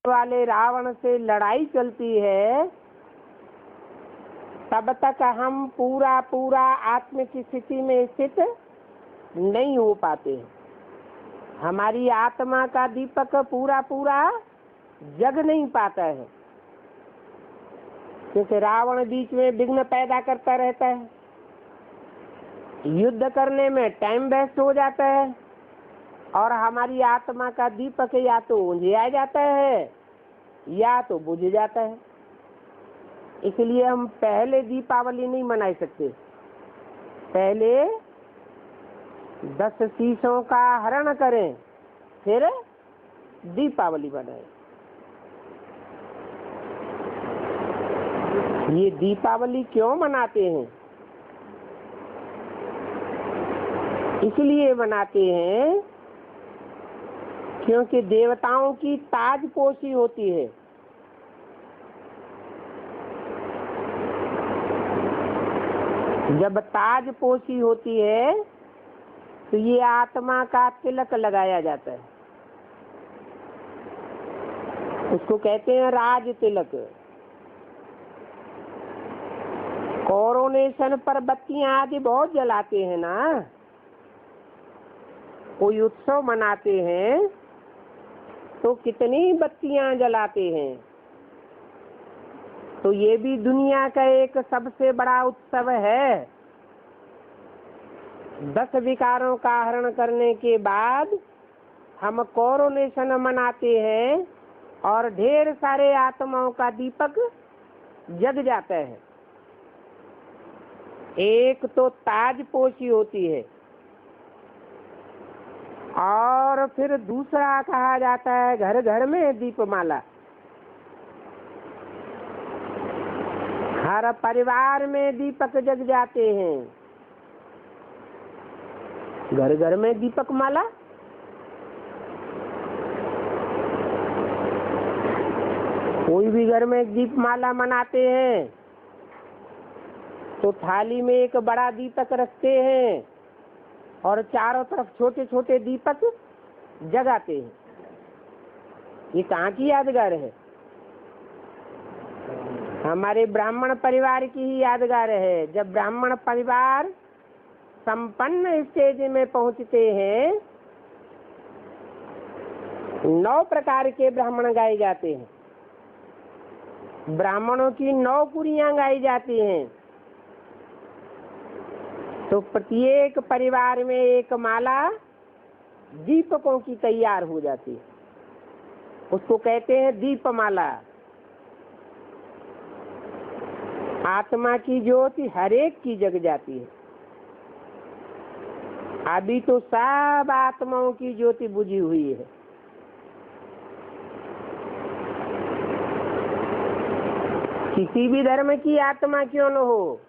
वाले रावण से लड़ाई चलती है, तब तक हम पूरा पूरा आत्म की स्थिति में स्थित नहीं हो पाते। हमारी आत्मा का दीपक पूरा पूरा जग नहीं पाता है, क्योंकि रावण बीच में विघ्न पैदा करता रहता है। युद्ध करने में टाइम वेस्ट हो जाता है और हमारी आत्मा का दीपक या तो उंधिया जाता है या तो बुझ जाता है। इसलिए हम पहले दीपावली नहीं मना सकते। पहले 10 शीशों का हरण करें, फिर दीपावली मनाएं। ये दीपावली क्यों मनाते हैं? इसलिए मनाते हैं क्योंकि देवताओं की ताजपोशी होती है। जब ताजपोशी होती है तो ये आत्मा का तिलक लगाया जाता है, उसको कहते हैं राज तिलक। कोरोनेशन पर बत्तियां आदि बहुत जलाते हैं ना, कोई उत्सव मनाते हैं तो कितनी बत्तियां जलाते हैं। तो ये भी दुनिया का एक सबसे बड़ा उत्सव है। 10 विकारों का हरण करने के बाद हम कोरोनेशन मनाते हैं और ढेर सारे आत्माओं का दीपक जग जाता है। एक तो ताजपोशी होती है और फिर दूसरा कहा जाता है घर घर में दीपमाला। हर परिवार में दीपक जग जाते हैं। घर घर में दीपक माला। कोई भी घर में दीपमाला मनाते हैं तो थाली में एक बड़ा दीपक रखते हैं और चारों तरफ छोटे छोटे दीपक जगाते हैं। ये कहाँ की यादगार है? हमारे ब्राह्मण परिवार की ही यादगार है। जब ब्राह्मण परिवार संपन्न स्टेज में पहुंचते हैं, 9 प्रकार के ब्राह्मण गाए जाते हैं। ब्राह्मणों की 9 पुरियां गाई जाती हैं। तो प्रत्येक परिवार में एक माला दीपकों की तैयार हो जाती है, उसको कहते हैं दीपमाला। आत्मा की ज्योति हर एक की जग जाती है। अभी तो सब आत्माओं की ज्योति बुझी हुई है। किसी भी धर्म की आत्मा क्यों न हो,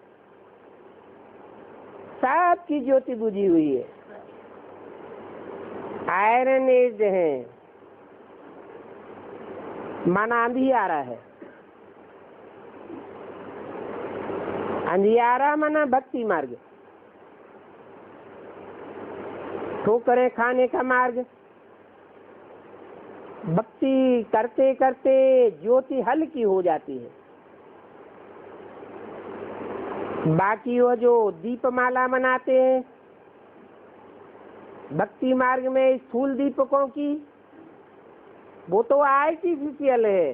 सब की ज्योति बुझी हुई है। आयरन एज है, माना अंधियारा है। अंधियारा माना भक्ति मार्ग, ठोकरें खाने का मार्ग। भक्ति करते करते ज्योति हल्की हो जाती है। बाकी वो जो दीपमाला मनाते हैं भक्ति मार्ग में स्थूल दीपकों की, वो तो आर्टिफिशियल है।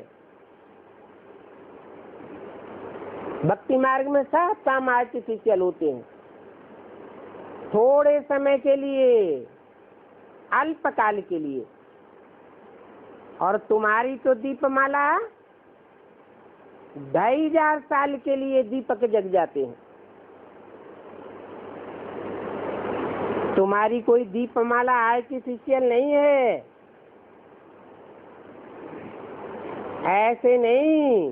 भक्ति मार्ग में सब काम आर्टिफिशियल होते हैं, थोड़े समय के लिए, अल्पकाल के लिए। और तुम्हारी तो दीपमाला 2500 साल के लिए दीपक जग जाते हैं। तुम्हारी कोई दीपमाला आर्टिफिशियल नहीं है। ऐसे नहीं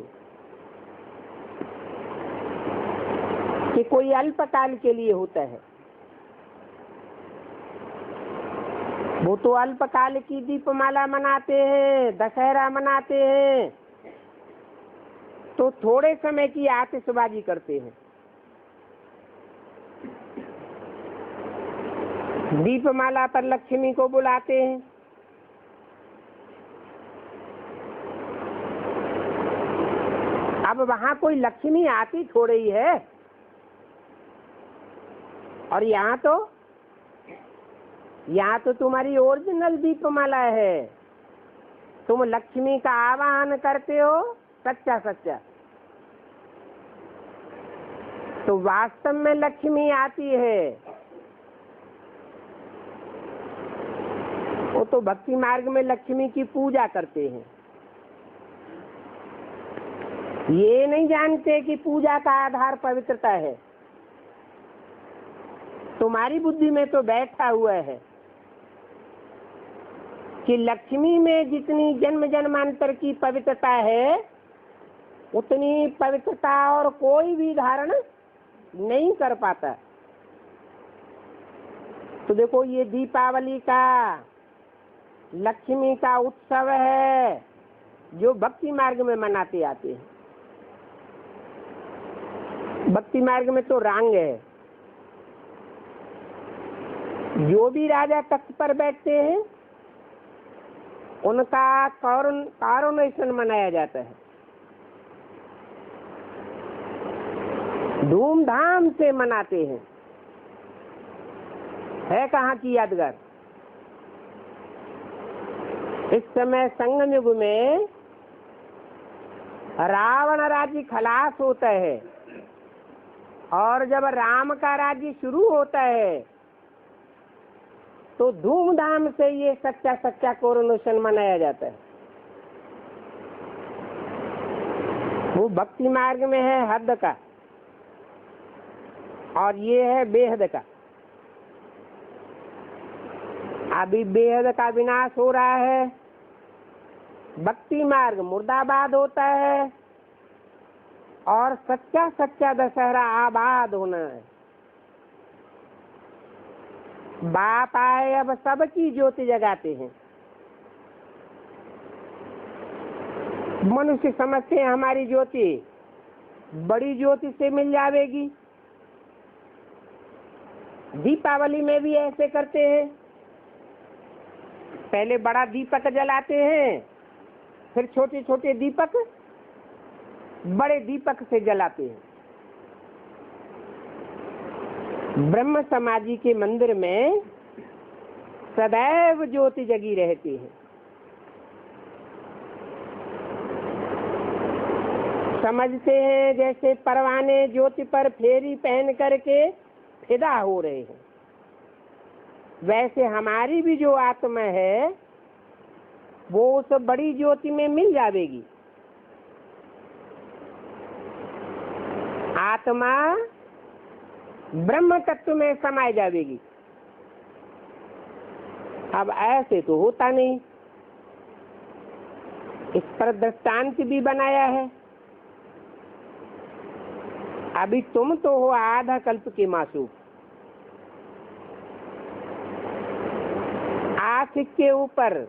कि कोई अल्पकाल के लिए होता है। वो तो अल्पकाल की दीपमाला मनाते हैं, दशहरा मनाते हैं, तो थोड़े समय की आतिशबाजी करते हैं। दीपमाला पर लक्ष्मी को बुलाते हैं, अब वहां कोई लक्ष्मी आती थोड़ी ही है, और यहाँ तो तुम्हारी ओरिजिनल दीपमाला है। तुम लक्ष्मी का आवाहन करते हो सच्चा सच्चा, तो वास्तव में लक्ष्मी आती है। वो तो भक्ति मार्ग में लक्ष्मी की पूजा करते हैं, ये नहीं जानते कि पूजा का आधार पवित्रता है। तुम्हारी बुद्धि में तो बैठा हुआ है कि लक्ष्मी में जितनी जन्म जन्मांतर की पवित्रता है, उतनी पवित्रता और कोई भी धारण नहीं कर पाता। तो देखो, ये दीपावली का लक्ष्मी का उत्सव है जो भक्ति मार्ग में मनाते आते हैं। भक्ति मार्ग में तो रांग है, जो भी राजा तख्त पर बैठते हैं उनका कॉरोनेशन मनाया जाता है, धूमधाम से मनाते हैं। है कहाँ की यादगार। इस समय संगम युग में रावण राज्य खलास होता है, और जब राम का राज्य शुरू होता है तो धूमधाम से ये सच्चा सच्चा कोरोनेशन मनाया जाता है। वो भक्ति मार्ग में है हद का, और ये है बेहद का। अभी बेहद का विनाश हो रहा है, भक्ति मार्ग मुर्दाबाद होता है, और सच्चा सच्चा दशहरा आबाद होना है। बाप आए अब सबकी ज्योति जगाते हैं। मनुष्य समझते हैं हमारी ज्योति बड़ी ज्योति से मिल जाएगी। दीपावली में भी ऐसे करते हैं, पहले बड़ा दीपक जलाते हैं, फिर छोटे छोटे दीपक बड़े दीपक से जलाते हैं। ब्रह्म समाजी के मंदिर में सदैव ज्योति जगी रहती है। समझते हैं जैसे परवाने ज्योति पर फेरी पहन करके फिदा हो रहे हैं, वैसे हमारी भी जो आत्मा है वो उस बड़ी ज्योति में मिल जाएगी। आत्मा ब्रह्म तत्व में समाई जाएगी। अब ऐसे तो होता नहीं, इस पर दृष्टांत भी बनाया है। अभी तुम तो हो आधा कल्प के मासूक, आशिक के ऊपर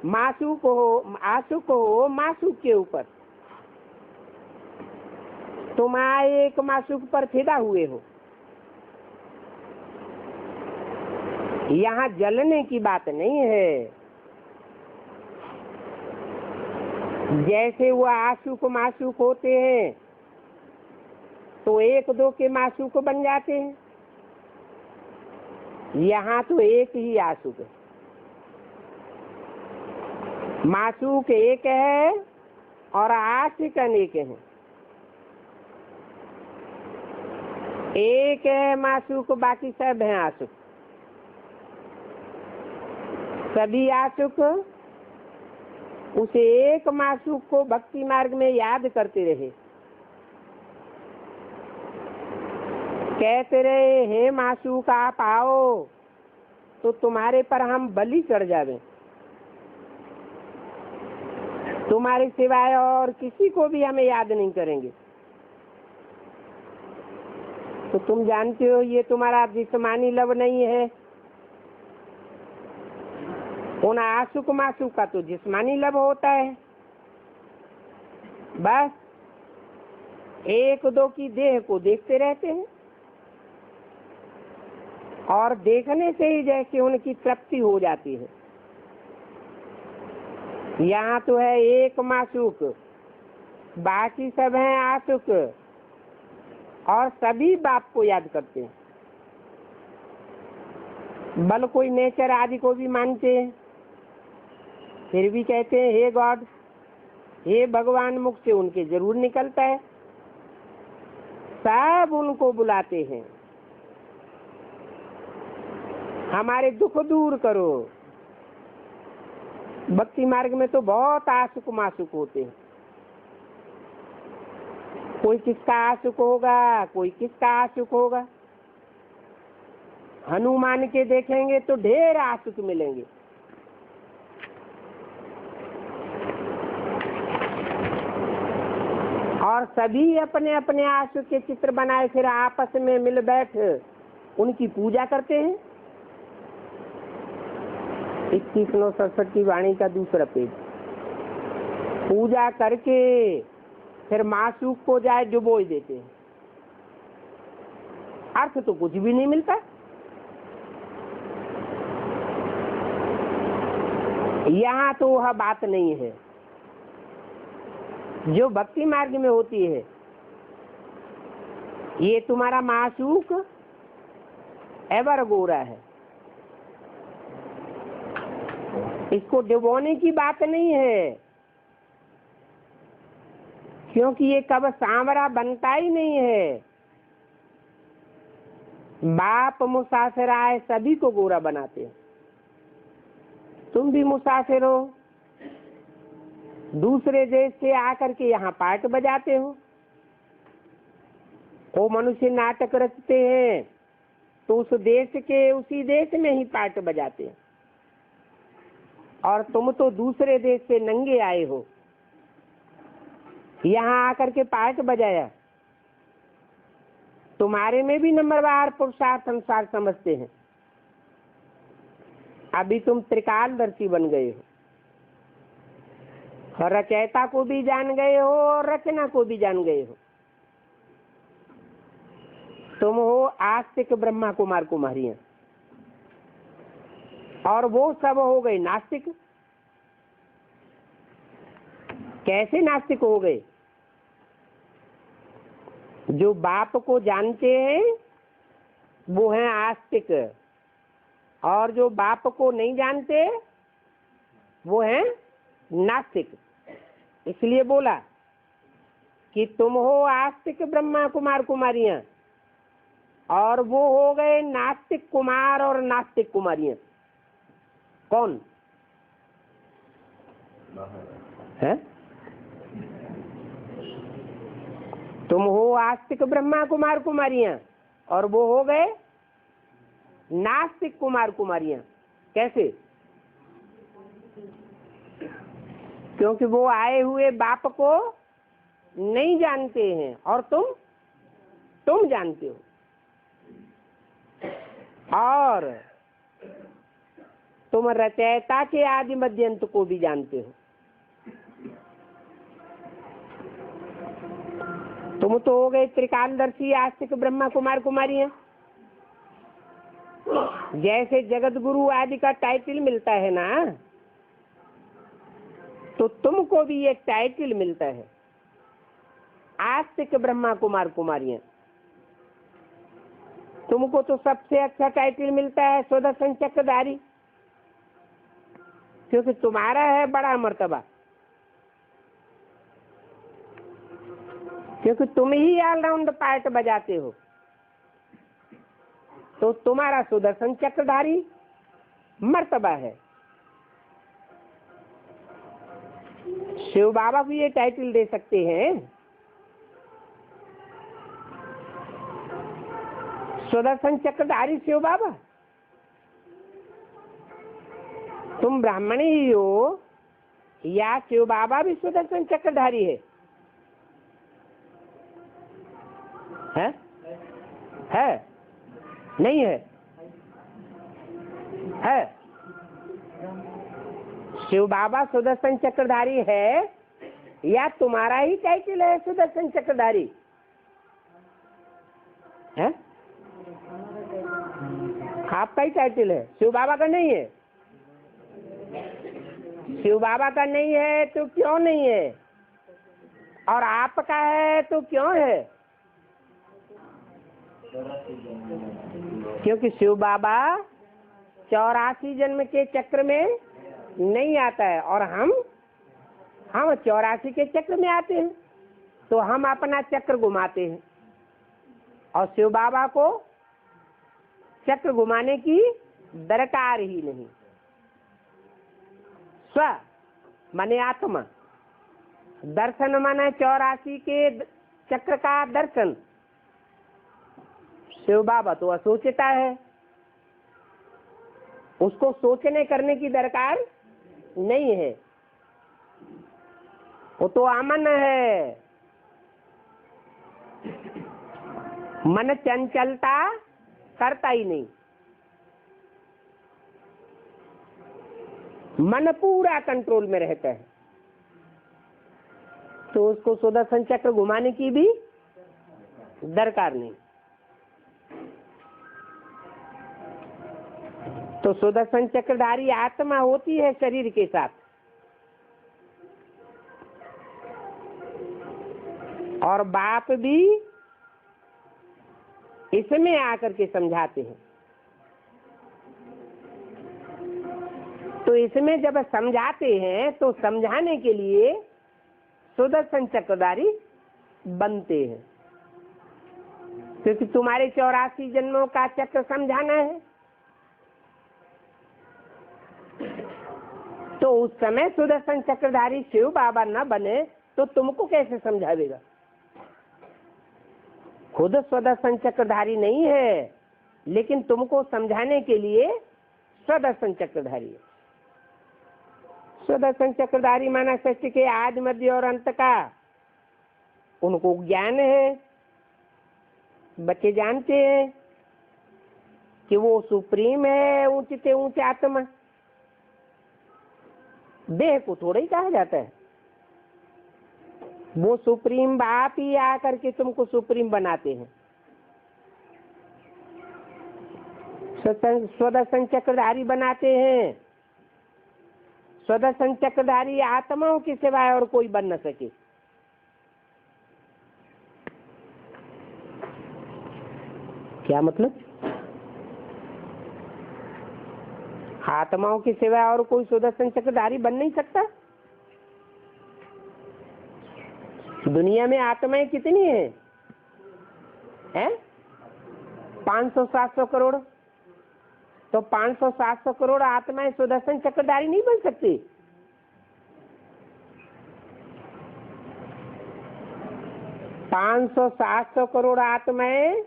मासूक हो, आशुक हो मासूक के ऊपर। तुम आए एक मासूक पर फिदा हुए हो। यहाँ जलने की बात नहीं है। जैसे वो आशुक मासूक होते हैं तो एक दो के मासूक बन जाते हैं, यहाँ तो एक ही आशुक है। मासूक एक है और आशिक अनेक है। एक है मासूक, बाकी सब हैं आशुक। सभी आशुक उस एक मासूक को भक्ति मार्ग में याद करते रहे, कहते रहे हे मासूक आप आओ तो तुम्हारे पर हम बलि चढ़ जावे, तुम्हारे सिवाय और किसी को भी हमें याद नहीं करेंगे। तो तुम जानते हो ये तुम्हारा जिस्मानी लव नहीं है। उन आशुक मासूक का तो जिस्मानी लव होता है। बस एक दो की देह को देखते रहते हैं, और देखने से ही जैसे उनकी तृप्ति हो जाती है। यहाँ तो है एक मासूक, बाकी सब हैं आसुक और सभी बाप को याद करते हैं। बल कोई नेचर आदि को भी मानते हैं, फिर भी कहते हैं हे गॉड, हे भगवान, मुख से उनके जरूर निकलता है। सब उनको बुलाते हैं, हमारे दुख दूर करो। भक्ति मार्ग में तो बहुत आसुक मासुक होते हैं, कोई किसका आसुक होगा, कोई किसका आसुक होगा। हनुमान के देखेंगे तो ढेर आसुक मिलेंगे। और सभी अपने अपने आसुक के चित्र बनाए फिर आपस में मिल बैठ उनकी पूजा करते हैं। 2167 की वाणी का दूसरा पेज। पूजा करके फिर मासूक को जाए डुबो देते हैं। अर्थ तो कुछ भी नहीं मिलता। यहाँ तो वह बात नहीं है जो भक्ति मार्ग में होती है। ये तुम्हारा मासूक एवर गोरा है, इसको डुबोने की बात नहीं है, क्योंकि ये कब सांवरा बनता ही नहीं है। बाप मुसाफिर आए सभी को गोरा बनाते हैं। तुम भी मुसाफिर हो, दूसरे देश से आकर के यहाँ पार्ट बजाते हो। वो मनुष्य नाटक रचते हैं तो उस देश के उसी देश में ही पार्ट बजाते हैं, और तुम तो दूसरे देश से नंगे आए हो, यहाँ आकर के पार्ट बजाया। तुम्हारे में भी नंबरवार पुरुषार्थ संसार समझते हैं। अभी तुम त्रिकालदर्शी बन गए हो, रचयिता को भी जान गए हो और रचना को भी जान गए हो। तुम हो आस्तिक ब्रह्मा कुमार कुमारियां, और वो सब हो गए नास्तिक। कैसे नास्तिक हो गए? जो बाप को जानते हैं वो हैं आस्तिक, और जो बाप को नहीं जानते वो हैं नास्तिक। इसलिए बोला कि तुम हो आस्तिक ब्रह्मा कुमार कुमारियां, और वो हो गए नास्तिक कुमार और नास्तिक कुमारियां। कौन है? तुम हो आस्तिक ब्रह्मा कुमार कुमारियां, और वो हो गए नास्तिक कुमार कुमारियां। कैसे? क्योंकि वो आए हुए बाप को नहीं जानते हैं और तुम जानते हो, और तुम रचयिता के आदि मध्यंत को भी जानते हो। तुम तो हो गए त्रिकालदर्शी आस्तिक ब्रह्मा कुमार कुमारियां। जैसे जगत गुरु आदि का टाइटल मिलता है ना, तो तुमको भी एक टाइटल मिलता है आस्तिक ब्रह्मा कुमार कुमारियां। तुमको तो सबसे अच्छा टाइटल मिलता है सुदर्शन चक्रधारी, क्योंकि तुम्हारा है बड़ा मर्तबा, क्योंकि तुम ही ऑलराउंड पार्ट बजाते हो। तो तुम्हारा सुदर्शन चक्रधारी मर्तबा है। शिव बाबा को ये टाइटल दे सकते हैं, सुदर्शन चक्रधारी शिव बाबा। तुम ब्राह्मण ही हो, या शिव बाबा भी सुदर्शन चक्रधारी है? है? नहीं है? है? शिव बाबा सुदर्शन चक्रधारी है, या तुम्हारा ही टाइटल है सुदर्शन चक्रधारी? है? आपका ही टाइटल है, शिव बाबा का नहीं है। शिव बाबा का नहीं है तो क्यों नहीं है? और आपका है तो क्यों है? क्योंकि शिव बाबा 84 जन्म के चक्र में नहीं आता है और हम 84 के चक्र में आते हैं, तो हम अपना चक्र घुमाते हैं और शिव बाबा को चक्र घुमाने की दरकार ही नहीं। स्व माने आत्मा, दर्शन माने 84 के चक्र का दर्शन। शिव बाबा तो असोचता है, उसको सोचने करने की दरकार नहीं है, वो तो अमन है। मन चंचलता करता ही नहीं, मन पूरा कंट्रोल में रहता है, तो उसको सुदर्शन चक्र घुमाने की भी दरकार नहीं। तो सुदर्शन चक्रधारी आत्मा होती है शरीर के साथ, और बाप भी इसमें आकर के समझाते हैं। तो इसमें जब समझाते हैं तो समझाने के लिए सुदर्शन चक्रधारी बनते हैं, क्योंकि तुम्हारे 84 जन्मों का चक्र समझाना है। तो उस समय सुदर्शन चक्रधारी शिव बाबा न बने तो तुमको कैसे समझावेगा? खुद सुदर्शन चक्रधारी नहीं है, लेकिन तुमको समझाने के लिए सुदर्शन चक्रधारी है। सुदर्शन चक्रधारी माना सृष्टि के आदि मध्य और अंत का उनको ज्ञान है। बच्चे जानते हैं कि वो सुप्रीम है, ऊंचे से ऊंचे आत्मा। देह को थोड़ा ही कहा जाता है, वो सुप्रीम बाप ही आकर के तुमको सुप्रीम बनाते हैं। स्वदर्शन चक्रधारी बनाते हैं। स्वदर्शन चक्रधारी आत्माओं के सिवाय और कोई बन न सके। क्या मतलब? आत्माओं के सिवाय और कोई सुदर्शन चक्रधारी बन नहीं सकता। दुनिया में आत्माएं कितनी हैं? 500-700 करोड़। तो 500-700 करोड़ आत्माएं सुदर्शन चक्रधारी नहीं बन सकती। पाँच 700 करोड़ आत्माएं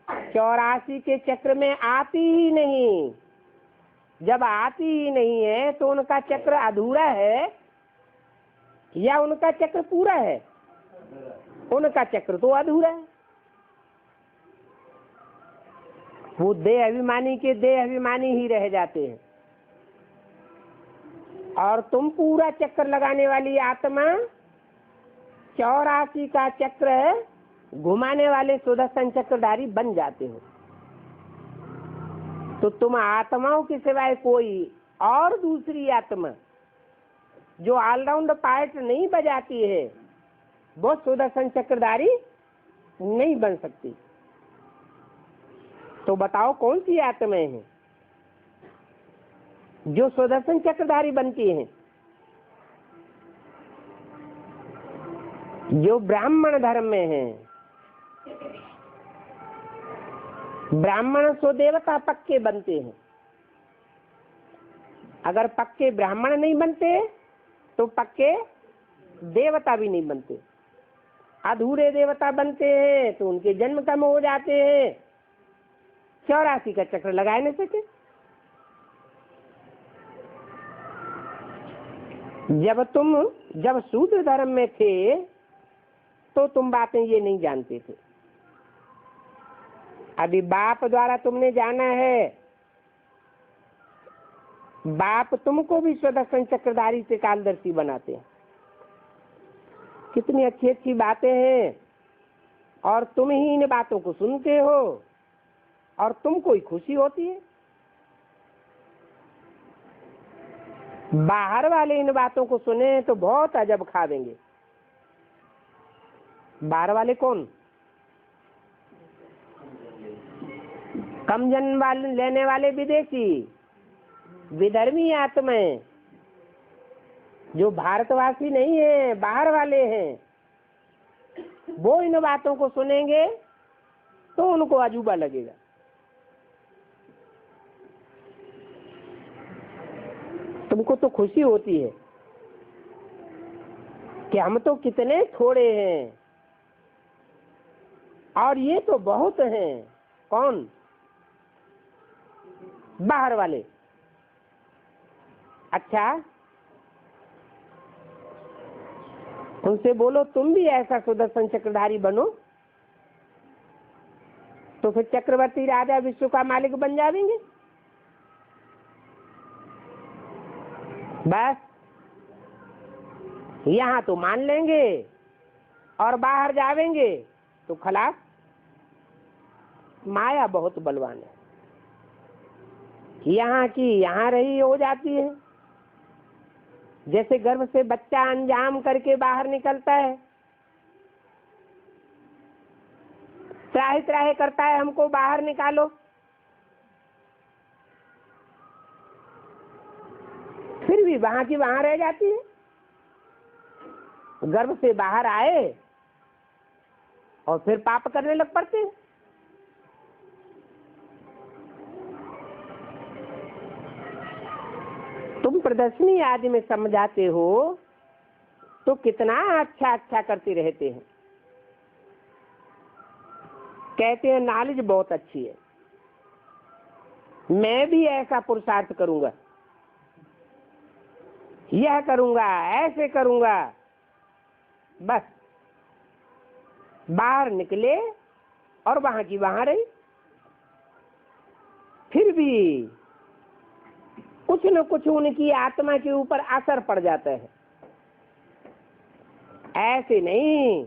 84 के चक्र में आती ही नहीं। जब आती ही नहीं है तो उनका चक्र अधूरा है या उनका चक्र पूरा है? उनका चक्र तो अधूरा है। वो देह अभिमानी के देह अभिमानी ही रह जाते हैं, और तुम पूरा चक्कर लगाने वाली आत्मा 84 का चक्र घुमाने वाले सुदर्शन चक्रधारी बन जाते हो। तो तुम आत्माओं के सिवाय कोई और दूसरी आत्मा जो ऑलराउंड पार्ट नहीं बजाती है वो सुदर्शन चक्रधारी नहीं बन सकती। तो बताओ कौन सी आत्माएं हैं जो सुदर्शन चक्रधारी बनती हैं? जो ब्राह्मण धर्म में हैं। ब्राह्मण सो देवता पक्के बनते हैं। अगर पक्के ब्राह्मण नहीं बनते तो पक्के देवता भी नहीं बनते। अधूरे देवता बनते हैं तो उनके जन्म कम हो जाते हैं, 84 का चक्र लगाए नहीं सके। जब शूद्र धर्म में थे तो तुम बातें ये नहीं जानते थे। अभी बाप द्वारा तुमने जाना है। बाप तुमको भी सुदर्शन चक्रधारी से कालदर्शी बनाते हैं। कितनी अच्छी अच्छी बातें हैं, और तुम ही इन बातों को सुनते हो और तुमको ही खुशी होती है। बाहर वाले इन बातों को सुने तो बहुत अजब खावेंगे। बाहर वाले कौन? कम जन्म वाले लेने वाले विदेशी, विधर्मी आत्माएं जो भारतवासी नहीं है, बाहर वाले हैं, वो इन बातों को सुनेंगे तो उनको अजूबा लगेगा। तुमको तो खुशी होती है कि हम तो कितने थोड़े हैं और ये तो बहुत हैं। कौन? बाहर वाले। अच्छा, उनसे बोलो तुम भी ऐसा सुदर्शन चक्रधारी बनो, तो फिर चक्रवर्ती राजा विश्व का मालिक बन जाएंगे। बस यहाँ तो मान लेंगे और बाहर जावेंगे तो खलास। माया बहुत बलवान है, यहाँ की यहाँ रही हो जाती है। जैसे गर्भ से बच्चा अंजाम करके बाहर निकलता है, त्राहि त्राहि करता है हमको बाहर निकालो, फिर भी वहां की वहां रह जाती है। गर्भ से बाहर आए और फिर पाप करने लग पड़ते हैं। तुम प्रदर्शनी आदि में समझाते हो तो कितना अच्छा अच्छा करते रहते हैं। कहते हैं नॉलेज बहुत अच्छी है, मैं भी ऐसा पुरुषार्थ करूंगा, यह करूंगा, ऐसे करूंगा। बस बाहर निकले और वहां की वहां रही। फिर भी कुछ न कुछ उनकी आत्मा के ऊपर असर पड़ जाता है। ऐसे नहीं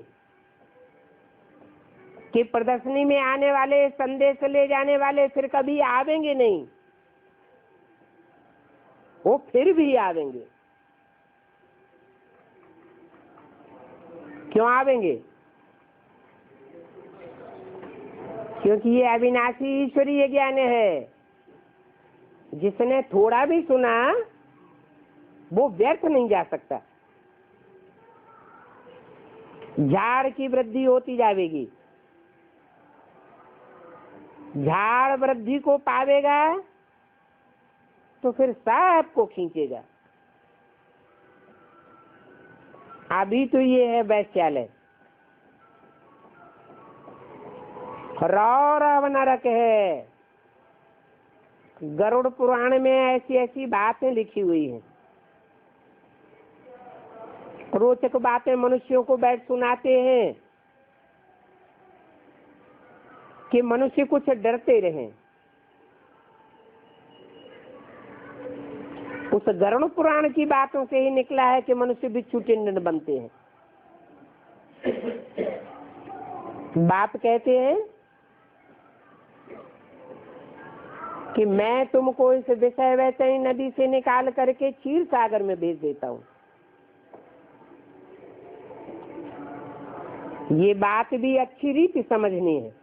कि प्रदर्शनी में आने वाले, संदेश ले जाने वाले फिर कभी आवेंगे नहीं, वो फिर भी आवेंगे। क्यों आवेंगे? क्योंकि ये अविनाशी ईश्वरीय ज्ञान है। जिसने थोड़ा भी सुना वो व्यर्थ नहीं जा सकता। झाड़ की वृद्धि होती जाएगी, झाड़ वृद्धि को पावेगा तो फिर सबको खींचेगा। अभी तो ये है वैश्यालय, रौरव नरक है। गरुड़ पुराण में ऐसी ऐसी बातें लिखी हुई हैं, रोचक बातें मनुष्यों को बैठ सुनाते हैं कि मनुष्य कुछ डरते रहें। उस गरुड़ पुराण की बातों से ही निकला है कि मनुष्य बिच्छू टिंडन बनते हैं। बाप कहते हैं कि मैं तुमको इस विषय वैसे ही नदी से निकाल करके क्षीर सागर में भेज देता हूँ। ये बात भी अच्छी रीति समझनी है।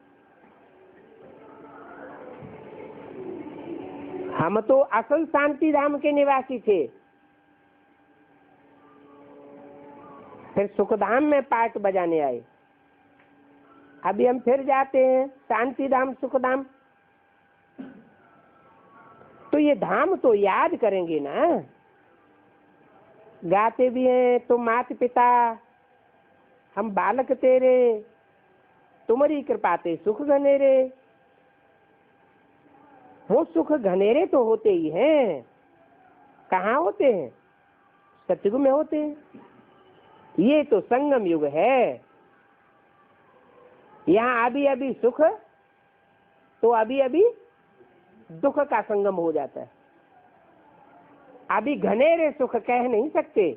हम तो असल शांति धाम के निवासी थे, फिर सुखधाम में पार्ट बजाने आए। अभी हम फिर जाते हैं शांति धाम, सुखधाम। तो ये धाम तो याद करेंगे ना। गाते भी हैं तो मात पिता हम बालक तेरे, तुम्हारी कृपा ते सुख घनेरे। वो सुख घनेरे तो होते ही हैं। कहाँ होते हैं? सतयुग में होते हैं। ये तो संगम युग है। यहाँ अभी अभी सुख तो अभी अभी दुख का संगम हो जाता है। अभी घनेरे सुख कह नहीं सकते।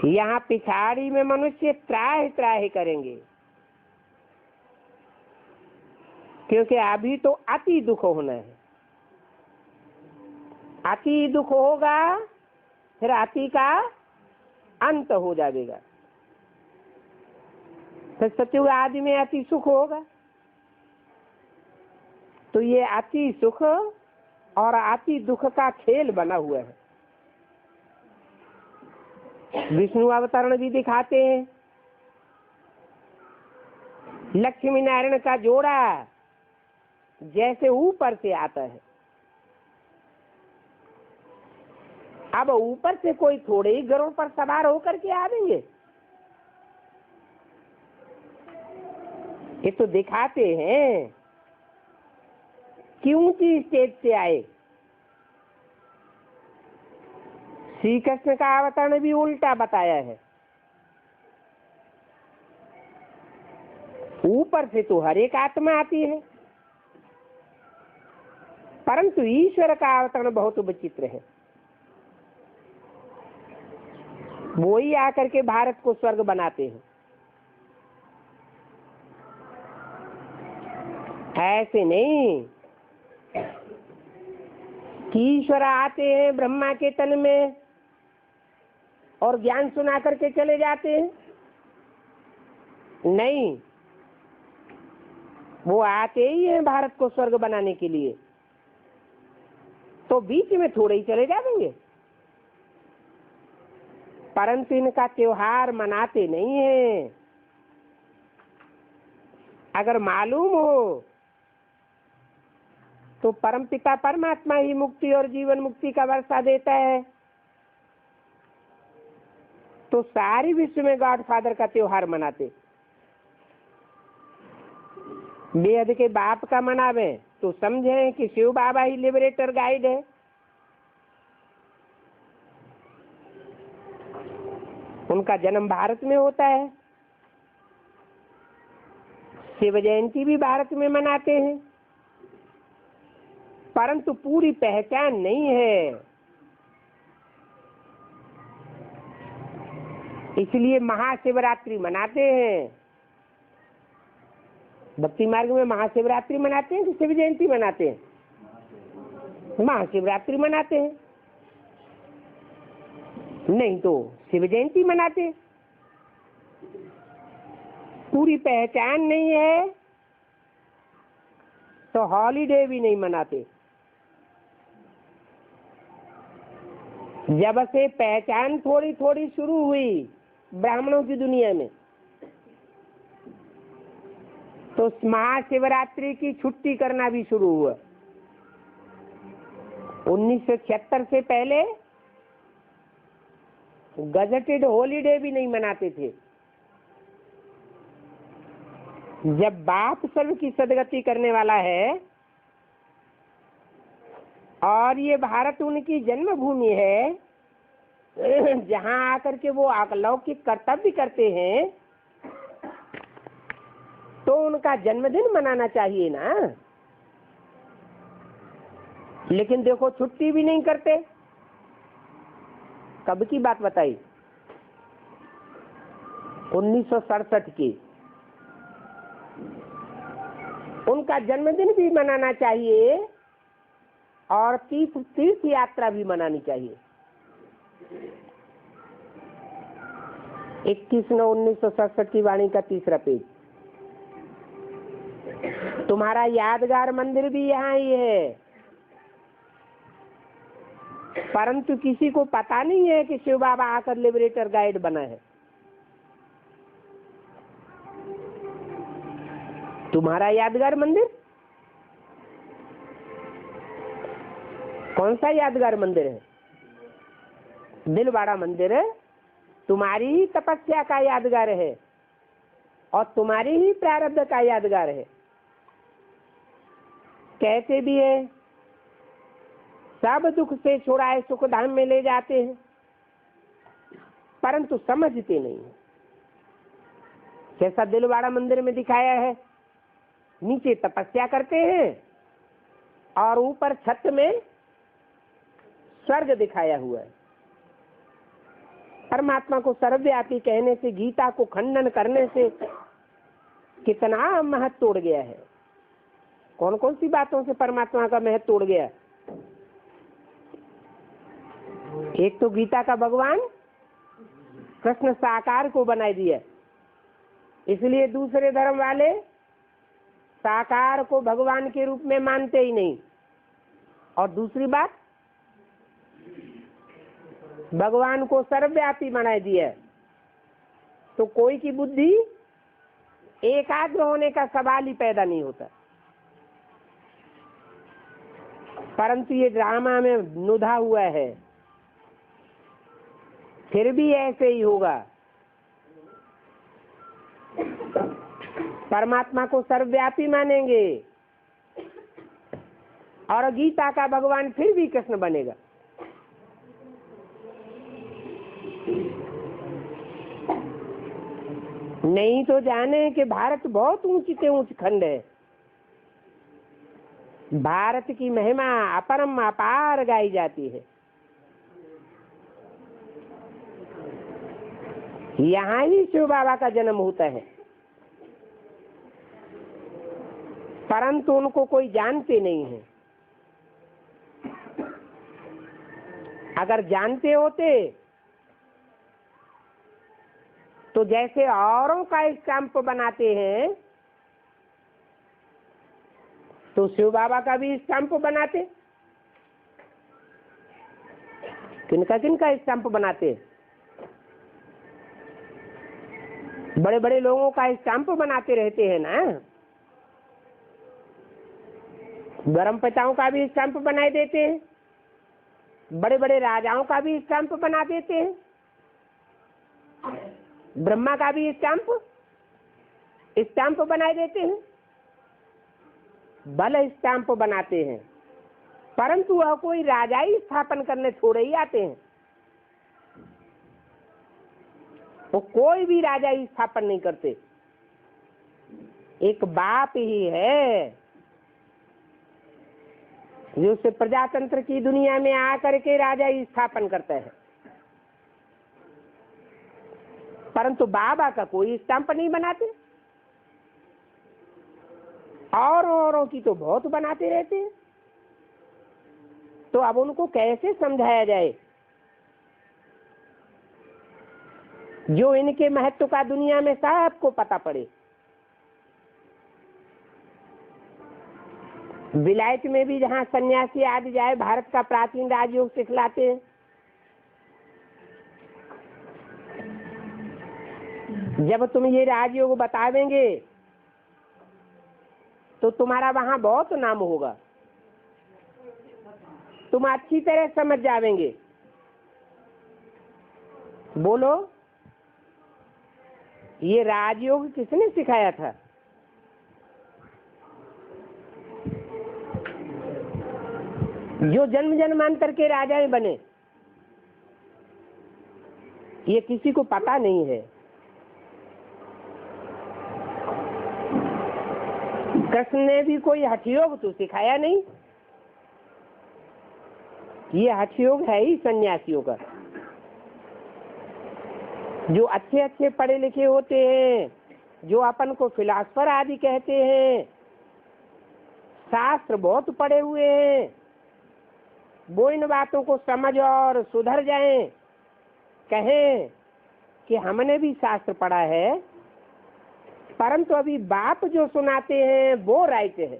यहाँ पिछाड़ी में मनुष्य त्राहि त्राहि करेंगे, क्योंकि अभी तो अति दुख होना है। अति दुख होगा, फिर अति का अंत हो जाएगा। तो सतयुग आदि में अति सुख होगा। तो ये अति सुख और अति दुख का खेल बना हुआ है। विष्णु अवतरण भी दिखाते हैं, लक्ष्मी नारायण का जोड़ा जैसे ऊपर से आता है। अब ऊपर से कोई थोड़े ही गरुड़ पर सवार होकर के आवेंगे। ये तो दिखाते हैं कि ऊंची स्टेज से आए। श्री कृष्ण का अवतरण भी उल्टा बताया है। ऊपर से तो हर एक आत्मा आती है, परंतु ईश्वर का अवतरण बहुत विचित्र है। वो ही आकर के भारत को स्वर्ग बनाते हैं। ऐसे नहीं कि ईश्वर आते हैं ब्रह्मा के तन में और ज्ञान सुना करके चले जाते हैं। नहीं, वो आते ही हैं भारत को स्वर्ग बनाने के लिए, तो बीच में थोड़े ही चले जाएंगे। परंतु इनका त्योहार मनाते नहीं है। अगर मालूम हो तो परमपिता परमात्मा ही मुक्ति और जीवन मुक्ति का वर्षा देता है, तो सारी विश्व में गॉड फादर का त्योहार मनाते। बेहद के बाप का मनावे तो समझे कि शिव बाबा ही लिबरेटर गाइड है। उनका जन्म भारत में होता है, शिव जयंती भी भारत में मनाते हैं, परंतु पूरी पहचान नहीं है। इसलिए महाशिवरात्रि मनाते हैं। भक्ति मार्ग में महाशिवरात्रि मनाते हैं कि शिव जयंती मनाते हैं? महाशिवरात्रि मनाते हैं, नहीं तो शिव जयंती मनाते हैं। पूरी पहचान नहीं है तो हॉलीडे भी नहीं मनाते। जब से पहचान थोड़ी थोड़ी शुरू हुई ब्राह्मणों की दुनिया में, तो महाशिवरात्रि की छुट्टी करना भी शुरू हुआ। 1976 से पहले गजटेड हॉलीडे भी नहीं मनाते थे। जब बाप सर्व की सदगति करने वाला है और ये भारत उनकी जन्मभूमि है, जहां आकर के वो अलौकिक कर्तव्य करते हैं, तो उनका जन्मदिन मनाना चाहिए ना। लेकिन देखो छुट्टी भी नहीं करते। कब की बात बताई? 1967 की। उनका जन्मदिन भी मनाना चाहिए और तीर्थ यात्रा भी मनानी चाहिए। 21/9/1967 की वाणी का 3रा पेज। तुम्हारा यादगार मंदिर भी यहाँ ही है, परंतु किसी को पता नहीं है कि शिव बाबा आकर लिबरेटर गाइड बना है। तुम्हारा यादगार मंदिर कौन सा यादगार मंदिर है? दिलवाड़ा मंदिर है। तुम्हारी ही तपस्या का यादगार है और तुम्हारी ही प्रारब्ध का यादगार है। कहते भी है सब दुख से छुड़ाए सुख धाम में ले जाते हैं, परंतु समझते नहीं। जैसा दिलवाड़ा मंदिर में दिखाया है, नीचे तपस्या करते हैं और ऊपर छत में स्वर्ग दिखाया हुआ है। परमात्मा को सर्वव्यापी कहने से, गीता को खंडन करने से कितना महत्व तोड़ गया है। कौन कौन सी बातों से परमात्मा का महत्व तोड़ गया? एक तो गीता का भगवान कृष्ण साकार को बनाई दिया, इसलिए दूसरे धर्म वाले साकार को भगवान के रूप में मानते ही नहीं। और दूसरी बात, भगवान को सर्वव्यापी बनाई दिया, तो कोई की बुद्धि एकाग्र होने का सवाल ही पैदा नहीं होता। परंतु ये ड्रामा में नुधा हुआ है, फिर भी ऐसे ही होगा। परमात्मा को सर्वव्यापी मानेंगे और गीता का भगवान फिर भी कृष्ण बनेगा। नहीं तो जाने कि भारत बहुत ऊंची से ऊंच खंड है, भारत की महिमा अपरम अपार गाई जाती है। यहाँ ही शिव बाबा का जन्म होता है, परंतु उनको कोई जानते नहीं है। अगर जानते होते तो जैसे औरों का स्टैंप बनाते हैं तो शिव बाबा का भी स्टैंप बनाते। किनका स्टैंप बनाते? बड़े बड़े लोगों का स्टैंप बनाते रहते हैं ना। धर्म पिताओं का भी स्टैंप बनाए देते हैं, बड़े बड़े राजाओं का भी स्टैंप बना देते हैं, ब्रह्मा का भी स्टैंप बनाए देते हैं, भले स्टैंप बनाते हैं, परंतु वह कोई राजा ही स्थापन करने थोड़े ही आते हैं। वो कोई भी राजा ही स्थापन नहीं करते, एक बाप ही है जो उसे प्रजातंत्र की दुनिया में आकर के राजा ही स्थापन करता है। परंतु बाबा का कोई स्टैंप नहीं बनाते, औरों की तो बहुत बनाते रहते हैं। तो अब उनको कैसे समझाया जाए जो इनके महत्व का दुनिया में सबको पता पड़े। विलायत में भी जहाँ सन्यासी आदि जाए भारत का प्राचीन राजयोग सिखलाते हैं। जब तुम ये राजयोग बतावेंगे तो तुम्हारा वहां बहुत नाम होगा, तुम अच्छी तरह समझ जावेंगे। बोलो, ये राजयोग किसने सिखाया था? जो जन्म जन्मांतर के राजाएं बने, ये किसी को पता नहीं है। कृष्ण ने भी कोई हठयोग तो सिखाया नहीं, ये हठयोग है ही सन्यासियों का। जो अच्छे अच्छे पढ़े लिखे होते हैं, जो अपन को फिलासफर आदि कहते हैं, शास्त्र बहुत पढ़े हुए हैं, वो इन बातों को समझ और सुधर जाएं, कहें कि हमने भी शास्त्र पढ़ा है, परंतु अभी बाप जो सुनाते हैं वो राइट है।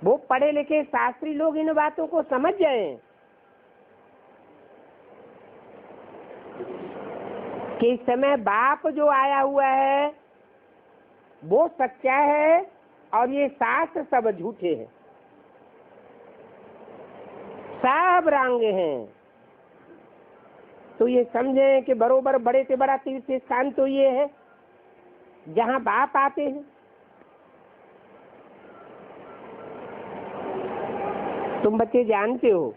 वो पढ़े लिखे शास्त्री लोग इन बातों को समझ जाएं कि इस समय बाप जो आया हुआ है वो सच्चा है और ये शास्त्र सब झूठे हैं, सब रांगे हैं। तो ये समझें कि बरोबर बड़े से बड़ा तीर्थ स्थान तो ये है जहाँ बाप आते हैं। तुम बच्चे जानते हो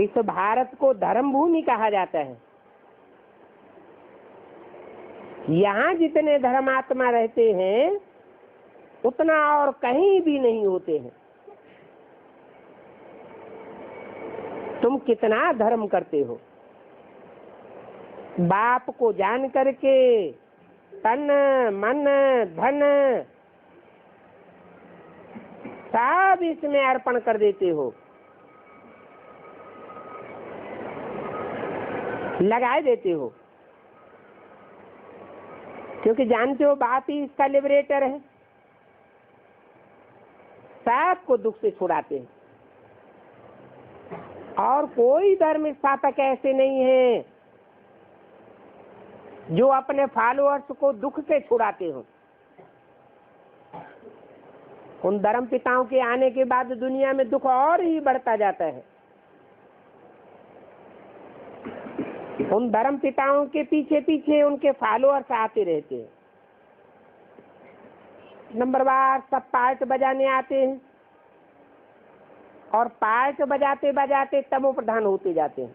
इस भारत को धर्म भूमि कहा जाता है। यहाँ जितने धर्मात्मा रहते हैं उतना और कहीं भी नहीं होते हैं। तुम कितना धर्म करते हो, बाप को जान करके तन मन धन सब इसमें अर्पण कर देते हो। लगाए देते हो, क्योंकि जानते हो बाप ही इसका लिबरेटर है, सबको दुख से छुड़ाते हैं। और कोई धर्म स्थापक ऐसे नहीं है जो अपने फॉलोअर्स को दुख से छुड़ाते हो। उन धर्म पिताओं के आने के बाद दुनिया में दुख और ही बढ़ता जाता है। उन धर्म पिताओं के पीछे पीछे उनके फॉलोअर्स आते रहते हैं, नंबरवार सब पार्ट बजाने आते हैं, और पार्ट बजाते बजाते तमो प्रधान होते जाते हैं।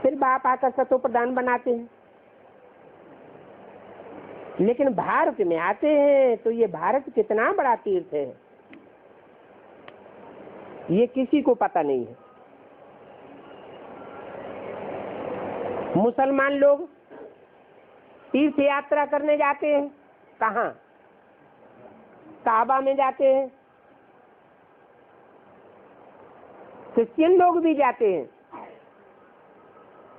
फिर बाप आकर सतो प्रधान बनाते हैं। लेकिन भारत में आते हैं तो ये भारत कितना बड़ा तीर्थ है, ये किसी को पता नहीं है। मुसलमान लोग तीर्थ यात्रा करने जाते हैं, कहाँ? काबा में जाते हैं। क्रिश्चियन लोग भी जाते हैं,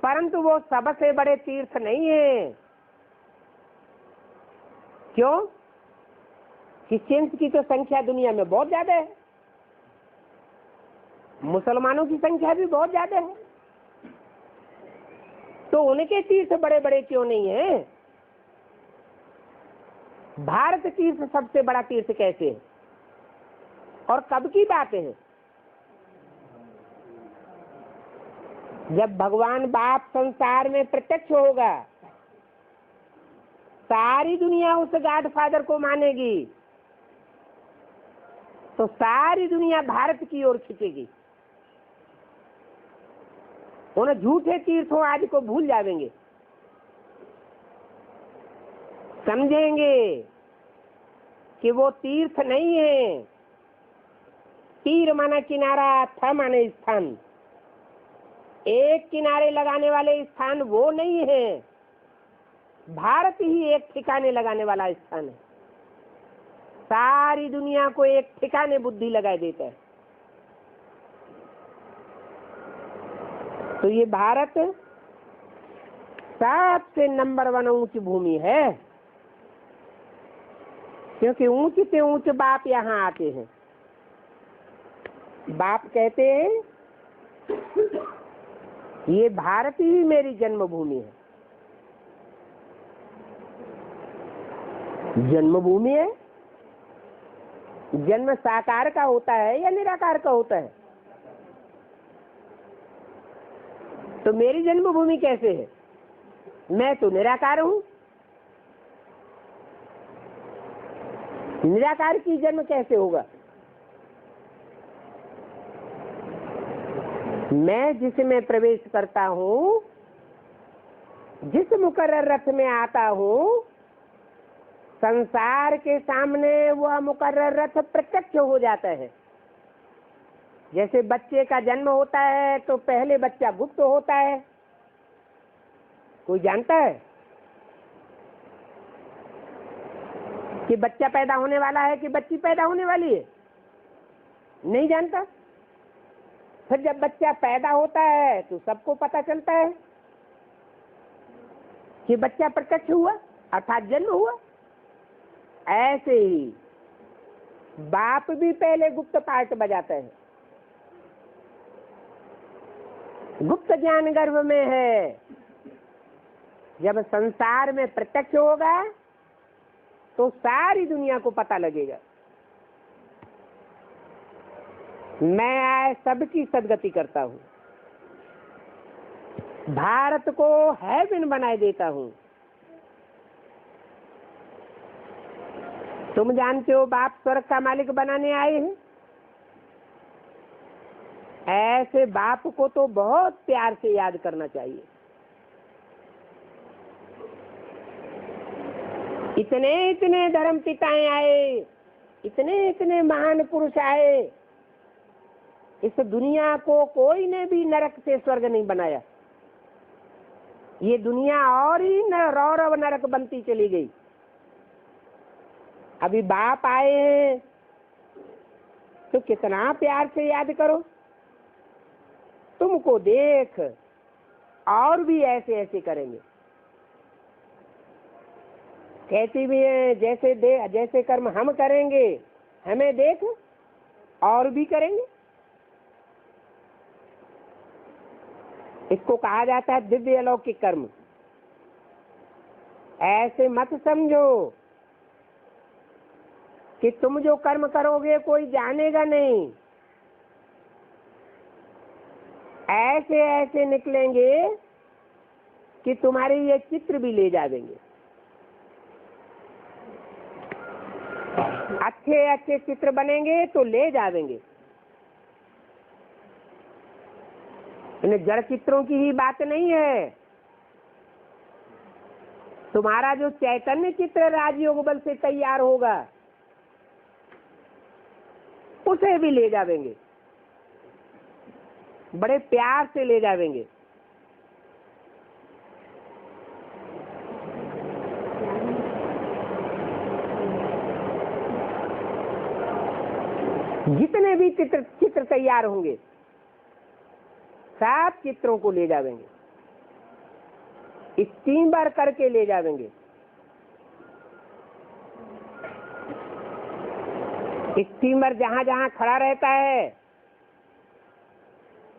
परंतु वो सबसे बड़े तीर्थ नहीं है। क्यों? क्रिश्चियंस की तो संख्या दुनिया में बहुत ज्यादा है, मुसलमानों की संख्या भी बहुत ज्यादा है, तो उनके तीर्थ बड़े बड़े क्यों नहीं है? भारत तीर्थ सबसे बड़ा तीर्थ कैसे है? और कब की बात है? जब भगवान बाप संसार में प्रत्यक्ष होगा, सारी दुनिया उस गॉड फादर को मानेगी, तो सारी दुनिया भारत की ओर खींचेगी। उन्हें झूठे तीर्थों आदि को भूल जाएंगे, समझेंगे कि वो तीर्थ नहीं है। तीर माना किनारा, था माने स्थान। एक किनारे लगाने वाले स्थान वो नहीं है, भारत ही एक ठिकाने लगाने वाला स्थान है। सारी दुनिया को एक ठिकाने बुद्धि लगा देता है। तो ये भारत सबसे नंबर 1 ऊंच भूमि है, क्योंकि ऊंच से ऊंच बाप यहाँ आते हैं। बाप कहते हैं ये भारत ही मेरी जन्मभूमि है। जन्मभूमि है। जन्म साकार का होता है या निराकार का होता है? तो मेरी जन्मभूमि कैसे है? मैं तो निराकार हूं। निराकार की जन्म कैसे होगा? मैं जिसमें प्रवेश करता हूं, जिस मुकर्रर रथ में आता हूं, संसार के सामने वह मुकर्रर रथ प्रत्यक्ष हो जाता है। जैसे बच्चे का जन्म होता है तो पहले बच्चा गुप्त होता है, कोई जानता है कि बच्चा पैदा होने वाला है कि बच्ची पैदा होने वाली है? नहीं जानता। फिर जब बच्चा पैदा होता है तो सबको पता चलता है कि बच्चा प्रत्यक्ष हुआ, अर्थात जन्म हुआ। ऐसे ही बाप भी पहले गुप्त पार्ट बजाता है। गुप्त ज्ञान गर्भ में है। जब संसार में प्रत्यक्ष होगा तो सारी दुनिया को पता लगेगा, मैं आए सबकी सदगति करता हूँ, भारत को हेवन बनाए देता हूँ। तुम जानते हो बाप स्वर्ग का मालिक बनाने आए हैं। ऐसे बाप को तो बहुत प्यार से याद करना चाहिए। इतने इतने धर्म पिताएं आए, इतने इतने महान पुरुष आए, इस दुनिया को कोई ने भी नरक से स्वर्ग नहीं बनाया। ये दुनिया और ही रौरव नरक बनती चली गई। अभी बाप आए हैं तो कितना प्यार से याद करो, तुमको देख और भी ऐसे ऐसे करेंगे। कहती भी है जैसे कर्म हम करेंगे हमें देख और भी करेंगे। इसको कहा जाता है दिव्य अलौकिक कर्म। ऐसे मत समझो कि तुम जो कर्म करोगे कोई जानेगा नहीं। ऐसे ऐसे निकलेंगे कि तुम्हारे ये चित्र भी ले जाएंगे। अच्छे अच्छे चित्र बनेंगे तो ले जाएंगे। इन जड़ चित्रों की ही बात नहीं है। तुम्हारा जो चैतन्य चित्र राजयोग बल से तैयार होगा उसे भी ले जाएंगे, बड़े प्यार से ले जाएंगे। जितने भी चित्र तैयार होंगे सब चित्रों को ले जाएंगे, स्टीमर करके ले जाएंगे। स्टीमर जहां जहां खड़ा रहता है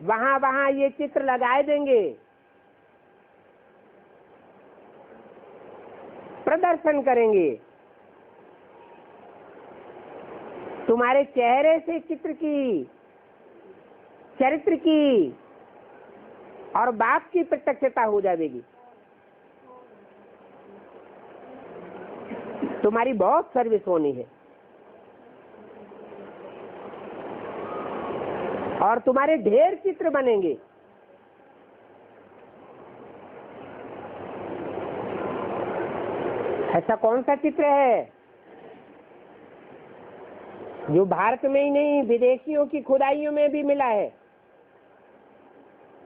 वहां वहां ये चित्र लगाए देंगे, प्रदर्शन करेंगे। तुम्हारे चेहरे से चित्र की, चरित्र की और बाप की प्रत्यक्षता हो जाएगी। तुम्हारी बहुत सर्विस होनी है और तुम्हारे ढेर चित्र बनेंगे। ऐसा कौन सा चित्र है जो भारत में ही नहीं विदेशियों की खुदाइयों में भी मिला है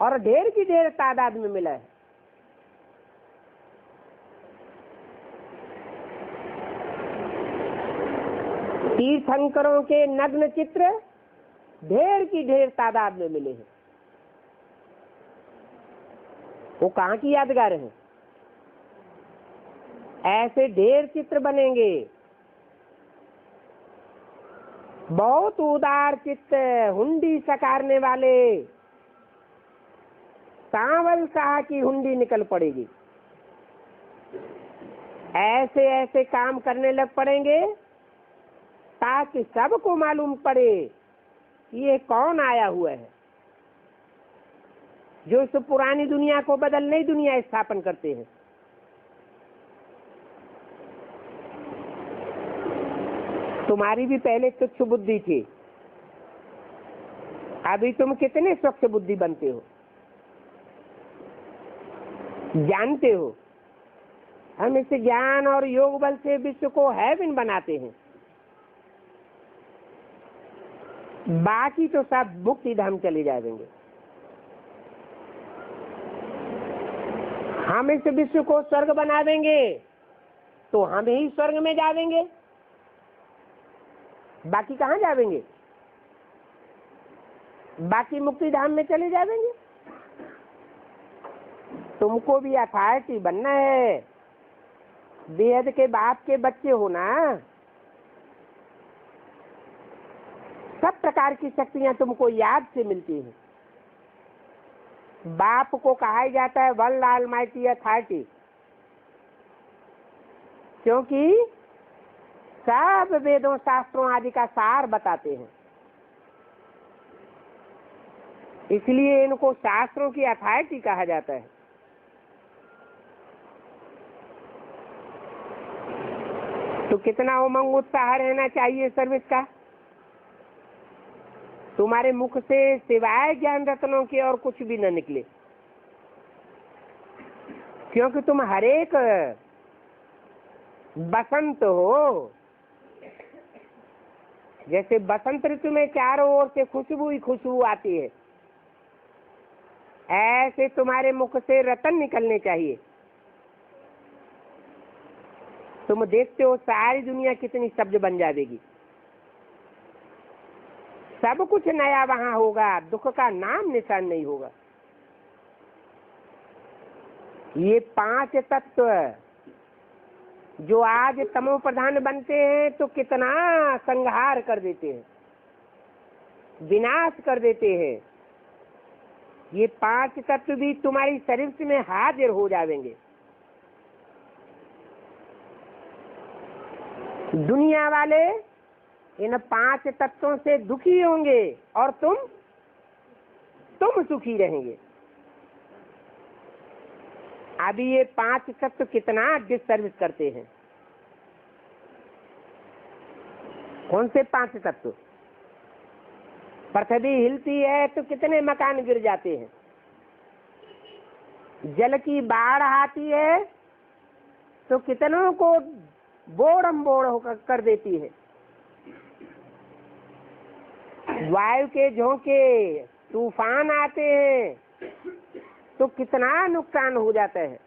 और ढेर की ढेर तादाद में मिला है? तीर्थंकरों के नग्न चित्र ढेर की ढेर तादाद में मिले हैं। वो कहाँ की यादगार है? ऐसे ढेर चित्र बनेंगे। बहुत उदार चित्त, हुंडी सकारने वाले सांवल शाह की हुंडी निकल पड़ेगी। ऐसे ऐसे काम करने लग पड़ेंगे ताकि सबको मालूम पड़े ये कौन आया हुआ है जो इस पुरानी दुनिया को बदल नई दुनिया स्थापन करते हैं। तुम्हारी भी पहले तुच्छ बुद्धि थी, अभी तुम कितने स्वच्छ बुद्धि बनते हो, जानते हो। हम इस ज्ञान और योग बल से विश्व को हेवन बनाते हैं, बाकी तो सब मुक्ति धाम चले जाएंगे। हम इस विश्व को स्वर्ग बना देंगे तो हम ही स्वर्ग में जाएंगे, बाकी कहाँ जाएंगे? बाकी मुक्ति धाम में चले जाएंगे। तुमको भी अथॉरिटी बनना है, बेहद के बाप के बच्चे हो ना। सब प्रकार की शक्तियां तुमको याद से मिलती हैं। बाप को कहा जाता है वन ऑलमाइटी अथॉरिटी, क्योंकि सब वेदों शास्त्रों आदि का सार बताते हैं, इसलिए इनको शास्त्रों की अथॉरिटी कहा जाता है। तो कितना उमंग उत्साह रहना चाहिए सर्विस का। तुम्हारे मुख से सिवाय ज्ञान रत्नों के और कुछ भी न निकले, क्योंकि तुम हरेक बसंत हो। जैसे बसंत ऋतु में चारों ओर से खुशबू ही खुशबू आती है, ऐसे तुम्हारे मुख से रतन निकलने चाहिए। तुम देखते हो सारी दुनिया कितनी सब्ज बन जाएगी। सब कुछ नया वहां होगा, दुख का नाम निशान नहीं होगा। ये 5 तत्व जो आज तमो प्रधान बनते हैं तो कितना संहार कर देते हैं, विनाश कर देते हैं। ये 5 तत्व भी तुम्हारी शरीर में हाजिर हो जाएंगे। दुनिया वाले इन 5 तत्वों से दुखी होंगे और तुम सुखी रहेंगे। अभी ये 5 तत्व कितना डिसर्विस करते हैं। कौन से 5 तत्व? पृथ्वी हिलती है तो कितने मकान गिर जाते हैं, जल की बाढ़ आती है तो कितनों को बोड़म बोड़ होकर कर देती है, वायु के झोंके तूफान आते हैं तो कितना नुकसान हो जाता है।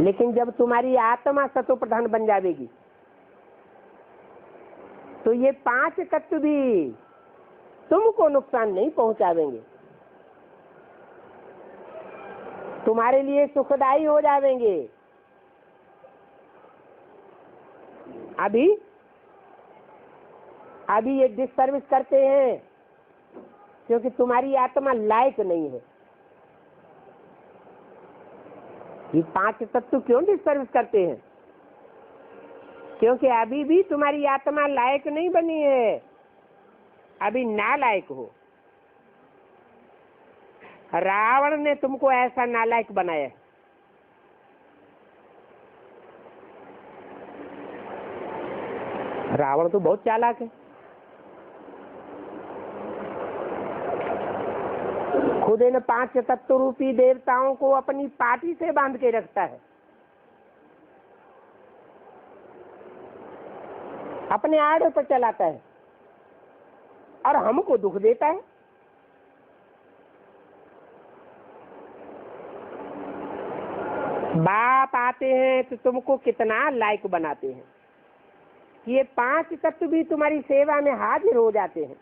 लेकिन जब तुम्हारी आत्मा सतो प्रधान बन जाएगी तो ये 5 तत्व भी तुमको नुकसान नहीं पहुंचावेंगे, तुम्हारे लिए सुखदायी हो जाएंगे। अभी ये डिसर्विस करते हैं क्योंकि तुम्हारी आत्मा लायक नहीं है। ये 5 तत्व क्यों डिसर्विस करते हैं? क्योंकि अभी भी तुम्हारी आत्मा लायक नहीं बनी है, अभी नालायक हो। रावण ने तुमको ऐसा नालायक बनाया है। रावण तो बहुत चालाक है, खुद इन 5 तत्व रूपी देवताओं को अपनी पाटी से बांध के रखता है, अपने आड़े पर चलाता है और हमको दुख देता है। बाप आते हैं तो तुमको कितना लायक बनाते हैं। ये 5 तत्व भी तुम्हारी सेवा में हाजिर हो जाते हैं।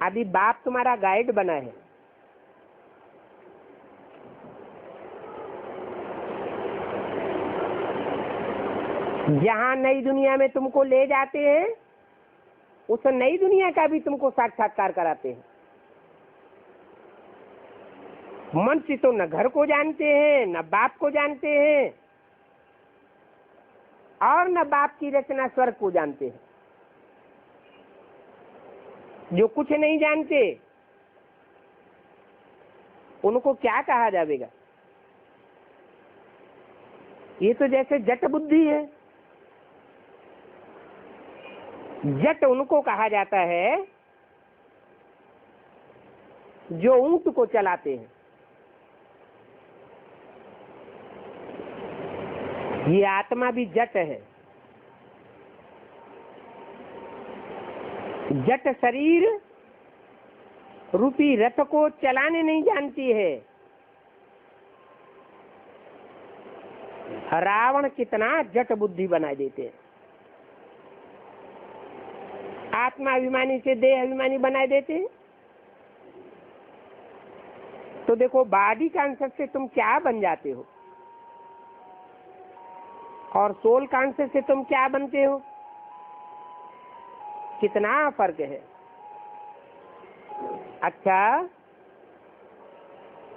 अभी बाप तुम्हारा गाइड बना है, जहां नई दुनिया में तुमको ले जाते हैं उस नई दुनिया का भी तुमको साक्षात्कार कराते हैं। मनुष्य तो न घर को जानते हैं, न बाप को जानते हैं और न बाप की रचना स्वर्ग को जानते हैं। जो कुछ नहीं जानते उनको क्या कहा जाएगा? ये तो जैसे जट बुद्धि है। जट उनको कहा जाता है जो ऊंट को चलाते हैं। ये आत्मा भी जट है। जट शरीर रूपी रथ को चलाने नहीं जानती है। रावण कितना जट बुद्धि बना देते हैं, आत्मा अभिमानी से देह अभिमानी बना देते हैं। तो देखो बॉडी कॉन्सेप्ट से तुम क्या बन जाते हो और सोल कॉन्सेप्ट से तुम क्या बनते हो, कितना फर्क है। अच्छा,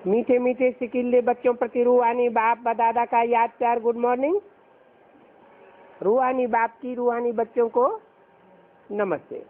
मीठे मीठे सिकिल्ले बच्चों प्रति रूहानी बाप दादा का याद प्यार गुड मॉर्निंग। रूहानी बाप की रूहानी बच्चों को नमस्ते।